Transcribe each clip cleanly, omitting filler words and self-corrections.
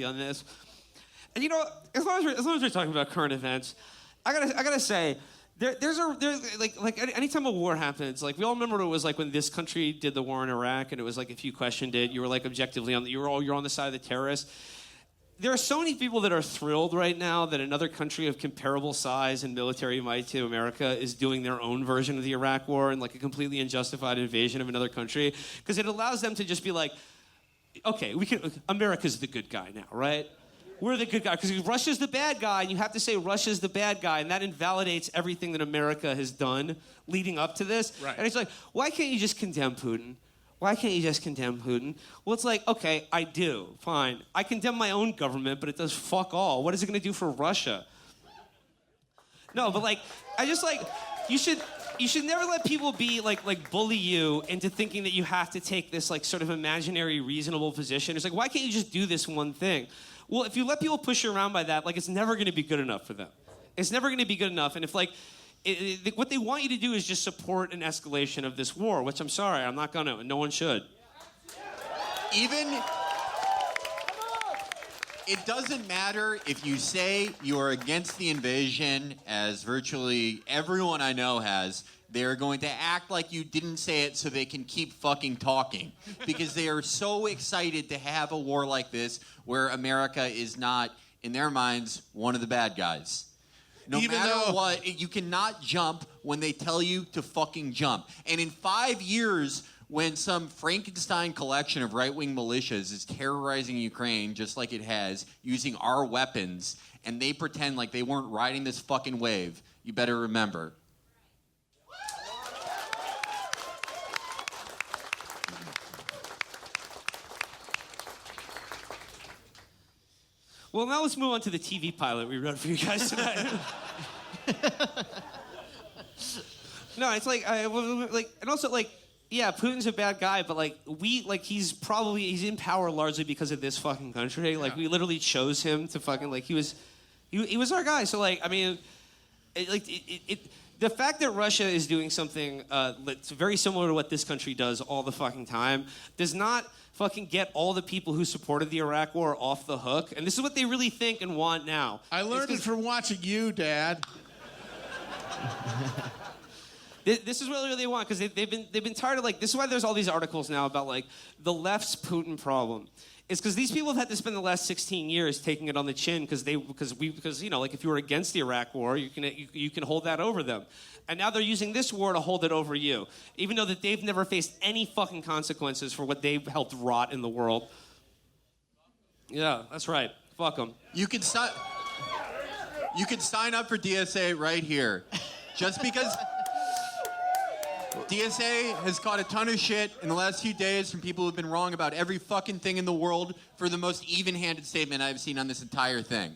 on this. And as long as we're talking about current events, I gotta say, there's like anytime a war happens, like we all remember what it was like when this country did the war in Iraq, and it was like if you questioned it, you were like objectively you're on the side of the terrorists. There are so many people that are thrilled right now that another country of comparable size and military might to America is doing their own version of the Iraq War and like a completely unjustified invasion of another country, because it allows them to just be like, okay, America's the good guy now, right? We're the good guy, because Russia's the bad guy, and you have to say Russia's the bad guy, and that invalidates everything that America has done leading up to this. Right. And it's like, why can't you just condemn Putin? Why can't you just condemn Putin? Well, it's like, okay, I do. Fine. I condemn my own government, but it does fuck all. What is it going to do for Russia? No, but like, I just like, you should never let people be like bully you into thinking that you have to take this like sort of imaginary reasonable position. It's like, why can't you just do this one thing? Well, if you let people push you around by that, like it's never going to be good enough for them. It's never going to be good enough. And if like, what they want you to do is just support an escalation of this war, which I'm sorry, I'm not going to, and no one should. Even, it doesn't matter if you say you're against the invasion, as virtually everyone I know has. They're going to act like you didn't say it so they can keep fucking talking. Because they are so excited to have a war like this where America is not, in their minds, one of the bad guys. No matter what, you cannot jump when they tell you to fucking jump. And in 5 years, when some Frankenstein collection of right-wing militias is terrorizing Ukraine just like it has, using our weapons, and they pretend like they weren't riding this fucking wave, you better remember. Well, now let's move on to the TV pilot we wrote for you guys tonight. No, it's like, and also like, yeah, Putin's a bad guy, but like he's in power largely because of this fucking country. Like we literally chose him to fucking he was our guy. So like, I mean, the fact that Russia is doing something that's very similar to what this country does all the fucking time does not fucking get all the people who supported the Iraq War off the hook. And this is what they really think and want now. I learned it from watching you, Dad. This is what they want, because they've been tired of this is why there's all these articles now about the left's Putin problem. It's because these people have had to spend the last 16 years taking it on the chin because if you were against the Iraq War, you can hold that over them, and now they're using this war to hold it over you, even though that they've never faced any fucking consequences for what they've helped rot in the world. Yeah, that's right. Fuck them. You can sign up for DSA right here, just because. DSA has caught a ton of shit in the last few days from people who've been wrong about every fucking thing in the world for the most even-handed statement I've seen on this entire thing.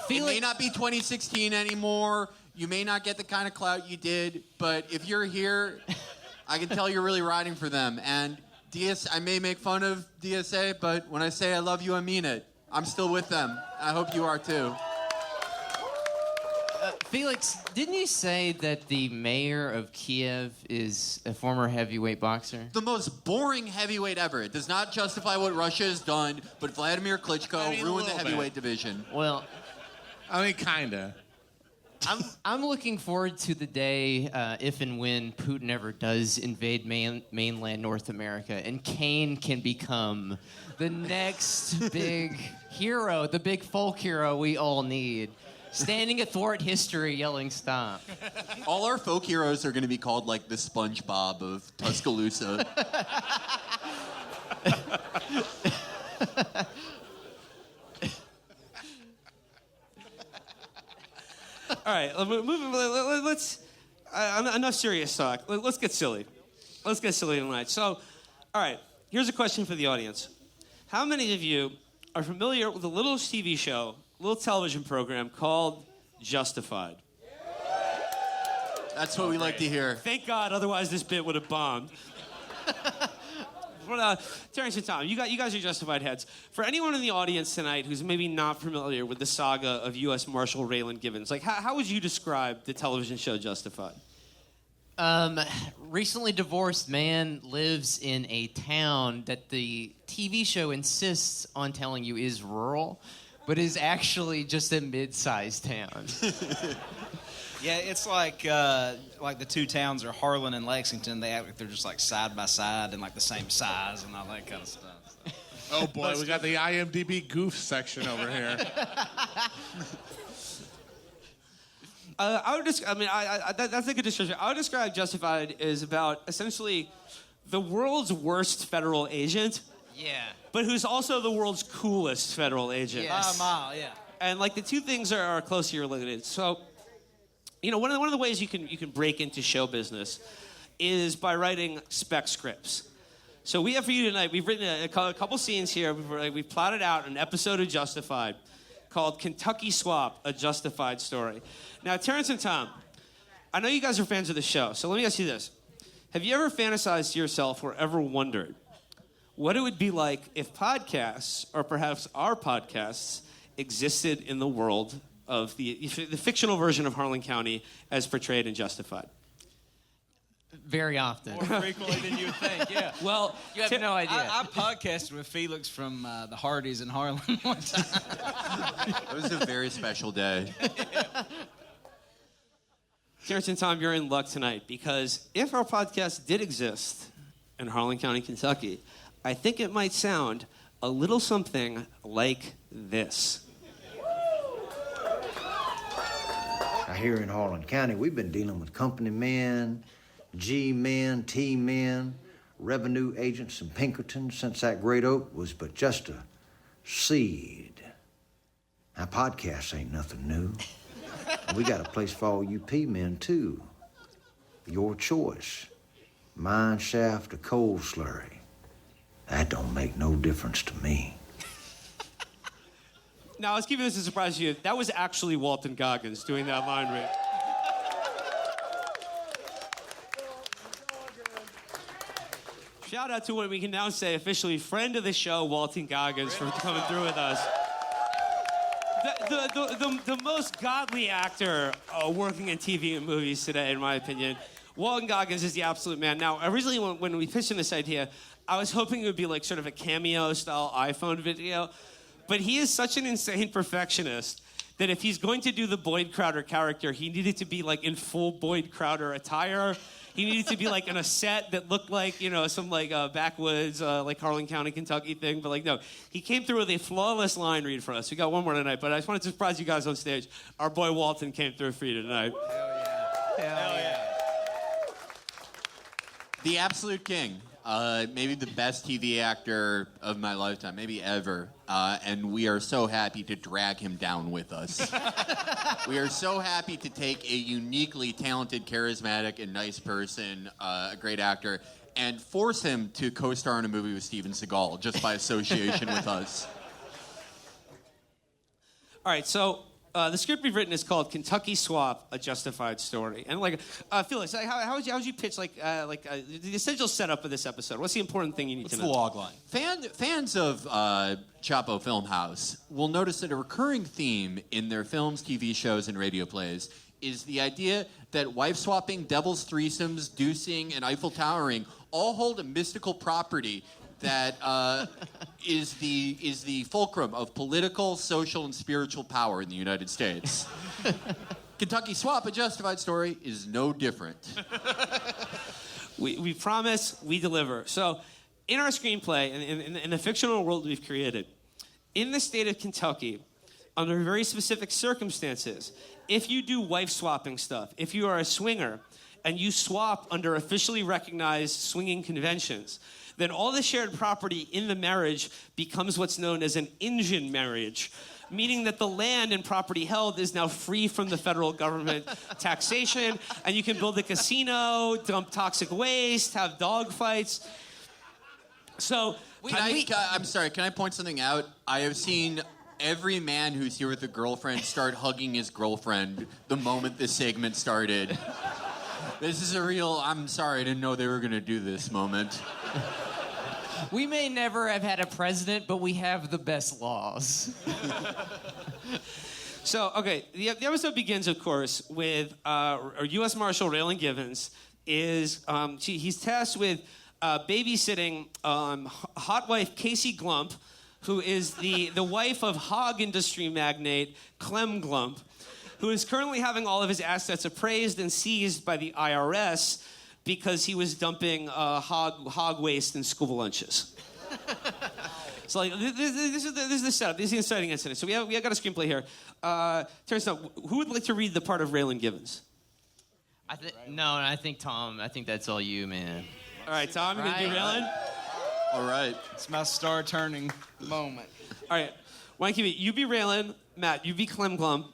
It may not be 2016 anymore. You may not get the kind of clout you did, but if you're here, I can tell you're really riding for them. And I may make fun of DSA, but when I say I love you, I mean it. I'm still with them. I hope you are too. Felix, didn't you say that the mayor of Kiev is a former heavyweight boxer? The most boring heavyweight ever. It does not justify what Russia has done, but Vladimir Klitschko ruined the heavyweight division. Well, I mean, kinda. I'm looking forward to the day if and when Putin ever does invade mainland North America and Kane can become the next big hero, the big folk hero we all need. Standing athwart history, yelling stop. All our folk heroes are going to be called like the SpongeBob of Tuscaloosa. All right, let's enough serious talk. Let's get silly. Let's get silly tonight. So, all right, here's a question for the audience. How many of you are familiar with a little TV show, little television program called Justified? That's what we like to hear. Thank God, otherwise this bit would have bombed. But, Terrence and Tom, you guys are Justified heads. For anyone in the audience tonight who's maybe not familiar with the saga of U.S. Marshal Raylan Givens, how would you describe the television show Justified? Recently divorced man lives in a town that the TV show insists on telling you is rural, but is actually just a mid-sized town. Yeah, it's like the two towns are Harlan and Lexington. They act like they're just like side by side and like the same size and all that kind of stuff. So. Oh boy, we got the IMDb goof section over here. That's a good description. I would describe Justified as about essentially the world's worst federal agent, Yeah. but who's also the world's coolest federal agent. Yes. Yeah. And like the two things are closely related. So, one of the ways you can break into show business is by writing spec scripts. So we have for you tonight, we've written a couple scenes here. We've plotted out an episode of Justified called Kentucky Swap, a Justified Story. Now, Terrence and Tom, I know you guys are fans of the show, so let me ask you this. Have you ever fantasized to yourself or ever wondered what it would be like if podcasts, or perhaps our podcasts, existed in the world of the fictional version of Harlan County as portrayed in Justified? Very often. More frequently than you would think, yeah. Well, you have no idea. I podcasted with Felix from the Hardys in Harlan one time. It was a very special day. Terrence and Tom, you're in luck tonight because if our podcast did exist in Harlan County, Kentucky, I think it might sound a little something like this. Now, here in Harlan County, we've been dealing with company men, G-men, T-men, revenue agents, and Pinkertons since that great oak was but just a seed. Now, podcasts ain't nothing new. And we got a place for all you P-men, too. Your choice. Mine shaft or coal slurry. That don't make no difference to me. Now, I was keeping this a surprise to you. That was actually Walton Goggins doing that line read. Shout out to what we can now say officially friend of the show, Walton Goggins, for coming through with us. The most godly actor working in TV and movies today, in my opinion. Walton Goggins is the absolute man. Now, originally when we pitched in this idea, I was hoping it would be like sort of a cameo-style iPhone video, but he is such an insane perfectionist that if he's going to do the Boyd Crowder character, he needed to be like in full Boyd Crowder attire. He needed to be like in a set that looked like, some like backwoods, like Harlan County, Kentucky thing. But like, no, he came through with a flawless line read for us. We got one more tonight, but I just wanted to surprise you guys on stage. Our boy Walton came through for you tonight. Hell yeah. The absolute king. Maybe the best TV actor of my lifetime, maybe ever. And we are so happy to drag him down with us. We are so happy to take a uniquely talented, charismatic, and nice person, a great actor, and force him to co-star in a movie with Steven Seagal just by association with us. All right, so the script we've written is called Kentucky Swap, a Justified Story. And Felix, how would you pitch the essential setup of this episode? What's the important thing you need to know? What's the log line? Fans of Chapo Filmhouse will notice that a recurring theme in their films, TV shows, and radio plays is the idea that wife-swapping, devil's threesomes, deucing, and Eiffel Towering all hold a mystical property that is the fulcrum of political, social, and spiritual power in the United States. Kentucky Swap, a Justified Story, is no different. We promise, we deliver. So, in our screenplay, in the fictional world we've created, in the state of Kentucky, under very specific circumstances, if you do wife-swapping stuff, if you are a swinger, and you swap under officially recognized swinging conventions, then all the shared property in the marriage becomes what's known as an Injun marriage, meaning that the land and property held is now free from the federal government taxation, and you can build a casino, dump toxic waste, have dog fights. So, I'm sorry, can I point something out? I have seen every man who's here with a girlfriend start hugging his girlfriend the moment this segment started. This is a real, I'm sorry, I didn't know they were going to do this moment. We may never have had a president, but we have the best laws. So, okay, the episode begins, of course, with U.S. Marshal Raylan Givens he's tasked with babysitting hot wife Casey Glump, who is the wife of hog industry magnate Clem Glump, who is currently having all of his assets appraised and seized by the IRS because he was dumping hog waste in school lunches. So like this is the setup. This is the inciting incident. So we have got a screenplay here. Turns out, who would like to read the part of Raylan Givens? I think Tom. I think that's all you, man. All right, Tom, you gonna do Raylan? All right. It's my star-turning moment. All right, why don't you be Raylan, Matt, you be Clem Glump,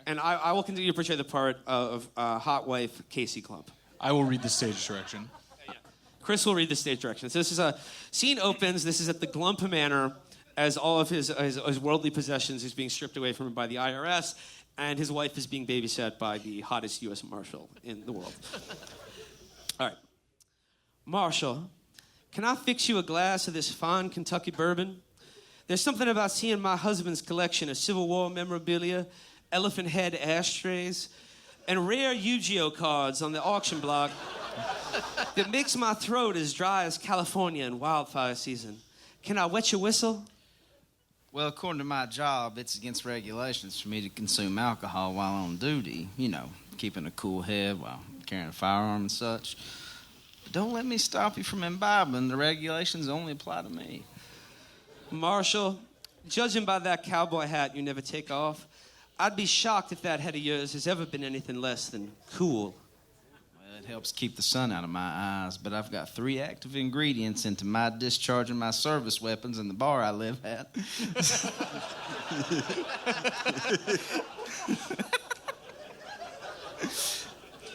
and I will continue to portray the part of hot wife Casey Glump. I will read the stage direction. Chris will read the stage direction. So this is a scene opens. This is at the Glump Manor as all of his worldly possessions is being stripped away from him by the IRS, and his wife is being babysat by the hottest U.S. Marshal in the world. All right. Marshal, can I fix you a glass of this fine Kentucky bourbon? There's something about seeing my husband's collection of Civil War memorabilia, elephant head ashtrays, and rare Yu-Gi-Oh cards on the auction block that makes my throat as dry as California in wildfire season. Can I wet your whistle? Well, according to my job, it's against regulations for me to consume alcohol while on duty. You know, keeping a cool head while carrying a firearm and such. But don't let me stop you from imbibing. The regulations only apply to me. Marshal, judging by that cowboy hat you never take off, I'd be shocked if that head of yours has ever been anything less than cool. Well, it helps keep the sun out of my eyes, but I've got 3 active ingredients into my discharging my service weapons in the bar I live at.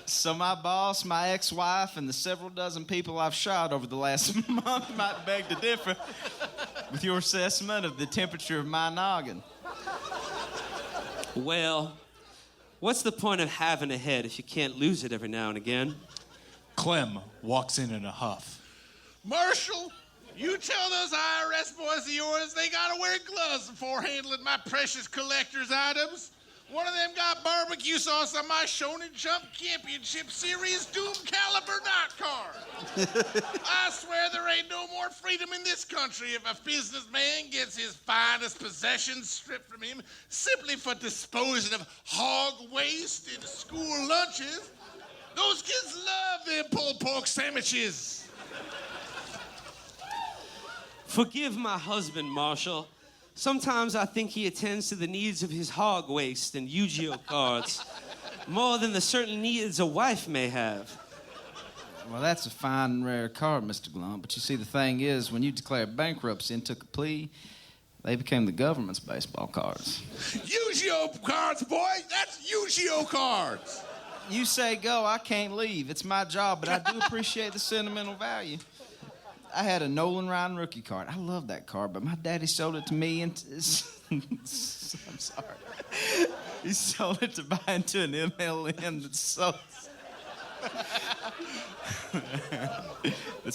So my boss, my ex-wife, and the several dozen people I've shot over the last month might beg to differ with your assessment of the temperature of my noggin. Well, what's the point of having a head if you can't lose it every now and again? Clem walks in a huff. Marshal, you tell those IRS boys of yours they gotta wear gloves before handling my precious collector's items. One of them got barbecue sauce on my Shonen Jump Championship Series Doom Caliber knot card. I swear there ain't no more freedom in this country if a businessman gets his finest possessions stripped from him simply for disposing of hog waste in school lunches. Those kids love their pulled pork sandwiches. Forgive my husband, Marshal. Sometimes I think he attends to the needs of his hog waste and Yu-Gi-Oh cards more than the certain needs a wife may have. Well, that's a fine and rare card, Mr. Glump. But you see, the thing is, when you declared bankruptcy and took a plea, they became the government's baseball cards. Yu-Gi-Oh cards, boy! That's Yu-Gi-Oh cards! You say go, I can't leave. It's my job, but I do appreciate the sentimental value. I had a Nolan Ryan rookie card. I love that card, but my daddy sold it to me and... I'm sorry. He sold it to buy into an MLM that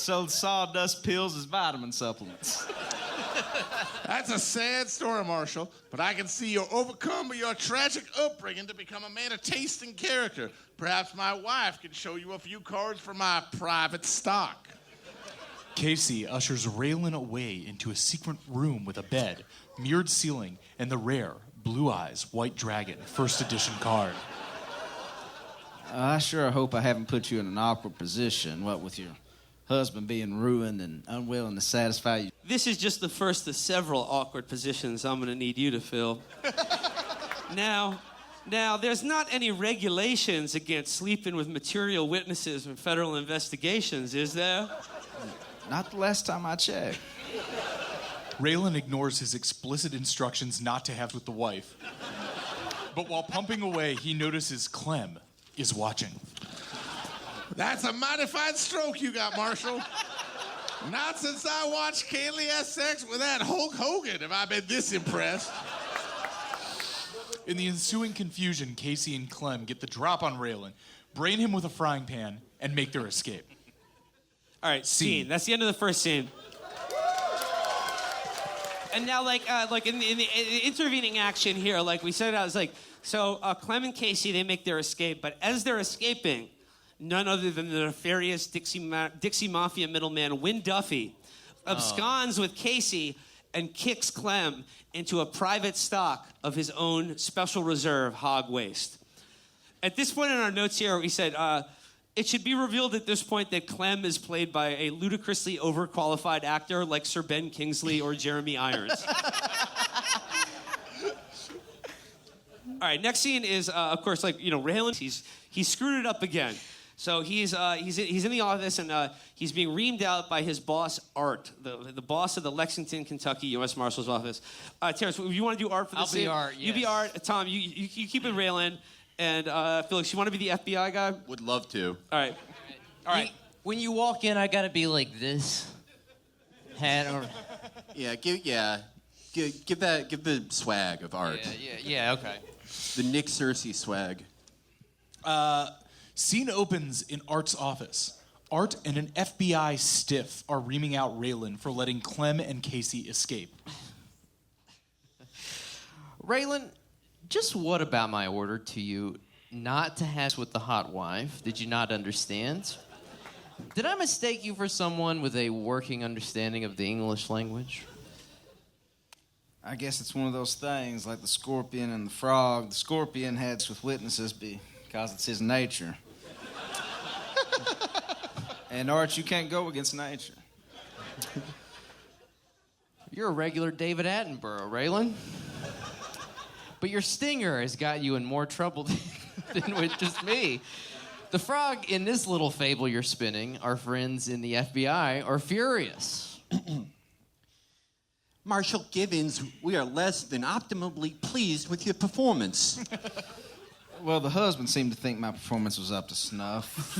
sold sawdust pills as vitamin supplements. That's a sad story, Marshal, but I can see you're overcome by your tragic upbringing to become a man of taste and character. Perhaps my wife can show you a few cards from my private stock. Casey ushers Raylan away into a secret room with a bed, mirrored ceiling, and the rare Blue Eyes White Dragon first edition card. I sure hope I haven't put you in an awkward position, what with your husband being ruined and unwilling to satisfy you. This is just the first of several awkward positions I'm going to need you to fill. Now, there's not any regulations against sleeping with material witnesses in federal investigations, is there? Not the last time I checked. Raylan ignores his explicit instructions not to have with the wife. But while pumping away, he notices Clem is watching. That's a mighty fine stroke you got, Marshal. Not since I watched Kaylee have sex with that Hulk Hogan have I been this impressed. In the ensuing confusion, Casey and Clem get the drop on Raylan, brain him with a frying pan, and make their escape. All right, scene. That's the end of the first scene. And now, like in the intervening action here, like we said, I was like, so Clem and Casey, they make their escape, but as they're escaping, none other than the nefarious Dixie Mafia middleman Win Duffy absconds with Casey and kicks Clem into a private stock of his own special reserve hog waste. At this point in our notes here, we said, it should be revealed at this point that Clem is played by a ludicrously overqualified actor like Sir Ben Kingsley or Jeremy Irons. All right, next scene is, of course, Raylan. He screwed it up again. So he's in the office and he's being reamed out by his boss Art, the boss of the Lexington, Kentucky U.S. Marshal's office. Terrence, you want to do Art for this scene? I'll be Art. Yes. You be Art. Tom, you keep it Raylan, and Felix, you want to be the FBI guy? Would love to. All right. When you walk in, I gotta be like this. Hat or. Yeah, give the swag of Art. Yeah. Okay. The Nick Cersei swag. Scene opens in Art's office. Art and an FBI stiff are reaming out Raylan for letting Clem and Casey escape. Raylan, just what about my order to you not to have sex with the hot wife? Did you not understand? Did I mistake you for someone with a working understanding of the English language? I guess it's one of those things like the scorpion and the frog. The scorpion had sex with witnesses because it's his nature. And Art, you can't go against nature. You're a regular David Attenborough, Raylan. But your stinger has got you in more trouble than with just me. The frog in this little fable you're spinning, our friends in the FBI, are furious. Marshal Gibbons, we are less than optimally pleased with your performance. Well, the husband seemed to think my performance was up to snuff.